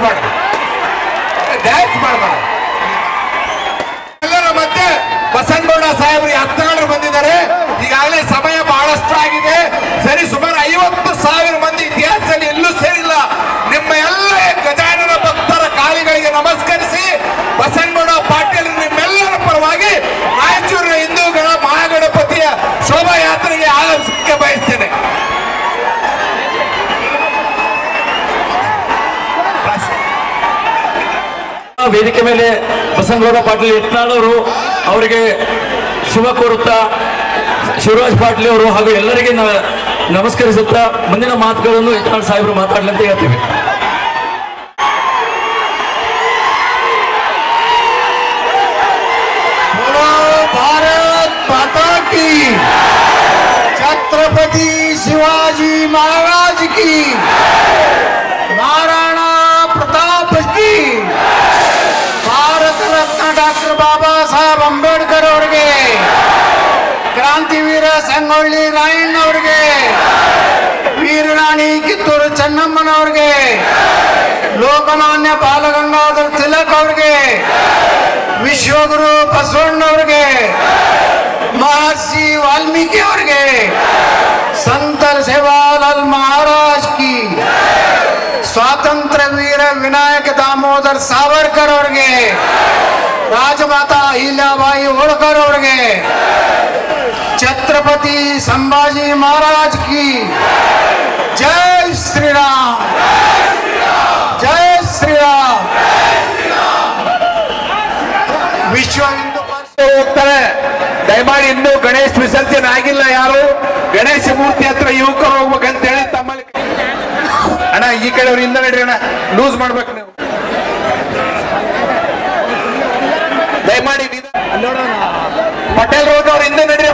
ಮಾಡಬೇಡ, ಡ್ಯಾನ್ಸ್ ಮಾಡಬೇಡ. ಎಲ್ಲರ ಮಧ್ಯೆ ಬಸನಗೌಡ ಸಾಹೇಬರು ಹತ್ತುಗಳು ಬಂದಿದ್ದಾರೆ. ಈಗಾಗಲೇ ಸಮಯ ಬಹಳಷ್ಟು ಆಗಿದೆ. ಸರಿ, ಸುಮಾರು 50,000 ಮಂದಿ ಇತಿಹಾಸದಲ್ಲಿ ಎಲ್ಲೂ ಸೇರಿಲ್ಲ. ನಿಮ್ಮ ಎಲ್ಲ ಗಜಾನನ ಭಕ್ತರ ಕಾಲಿಗಳಿಗೆ ನಮಸ್ಕರಿಸಿ ಬಸನಗೌಡ ಪಾಟೀಲ್ ನಿಮ್ಮೆಲ್ಲರ ಪರವಾಗಿ ರಾಯಚೂರಿನ ಹಿಂದೂಗಳ ಮಹಾಗಣಪತಿಯ ಶೋಭಾಯಾತ್ರೆಗೆ ಆಗಮಿಸಕ್ಕೆ ಬಯಸ್ತೇನೆ. ವೇದಿಕೆ ಮೇಲೆ ಬಸನಗೌಡ ಪಾಟೀಲ್ ಯತ್ನಾಳ್ ಅವರು ಅವರಿಗೆ ಶುಭ ಕೋರುತ್ತಾ, ಶಿವರಾಜ್ ಪಾಟೀಲ್ ಅವರು ಹಾಗೂ ಎಲ್ಲರಿಗೆ ನಮಸ್ಕರಿಸುತ್ತಾ ಮುಂದಿನ ಮಾತುಗಳನ್ನು ಯತ್ನಾಳ್ ಸಾಹೇಬರು ಮಾತಾಡಲಿ ಅಂತ ಹೇಳ್ತೀವಿ. ಭಾರತ್ ಮಾತಾ ಕಿ, ಛತ್ರಪತಿ ಶಿವಾಜಿ ಮಹಾರಾಜ್ ಕಿ, महाराणा प्रताप की, ಭಾರತ ರತ್ನ ಡಾಕ್ಟರ್ ಬಾಬಾ ಸಾಹೇಬ್ ಅಂಬೇಡ್ಕರ್ ಅವರಿಗೆ, ಕ್ರಾಂತಿವೀರ ಸಂಗೊಳ್ಳಿ ರಾಯಣ್ಣ ಅವರಿಗೆ, ವೀರರಾಣಿ ಕಿತ್ತೂರು ಚೆನ್ನಮ್ಮನವರಿಗೆ, ಲೋಕಮಾನ್ಯ ಬಾಲಗಂಗಾಧರ ತಿಲಕ್ ಅವರಿಗೆ, ವಿಶ್ವಗುರು ಬಸವಣ್ಣವರಿಗೆ, महर्षि वाल्मीकि ಅವರಿಗೆ, संत सेवालाल महाराज की, स्वातंत्र्य वीर विनायक दामोदर सावरकर ಅವರಿಗೆ, राजमाता अहिल्याबाई होळकर ಅವರಿಗೆ, छत्रपति संभाजी महाराज की, जय श्री राम, जय श्री राम. विश्व हिंदू परिषद ಹೋಗ್ತಾರೆ. ದಯಮಾಡಿ ಇನ್ನೂ ಗಣೇಶ್ ವಿಸರ್ಜನೆ ಆಗಿಲ್ಲ. ಯಾರು ಗಣೇಶ ಮೂರ್ತಿ ಹತ್ರ ಯುವಕರು ಹೋಗ್ಬೇಕಂತ ಹೇಳಿ ತಮ್ಮಲ್ಲಿ ಅಣ್ಣ, ಈ ಕಡೆಯವ್ರು ಹಿಂದೆ ನಡ್ರಿ ಅಣ್ಣ, ಲೂಸ್ ಮಾಡ್ಬೇಕು ನೀವು. ದಯಮಾಡಿ ಪಟೇಲ್ ರೋಡ್ ಅವ್ರು ಹಿಂದೆ ನಡ್ರಿ.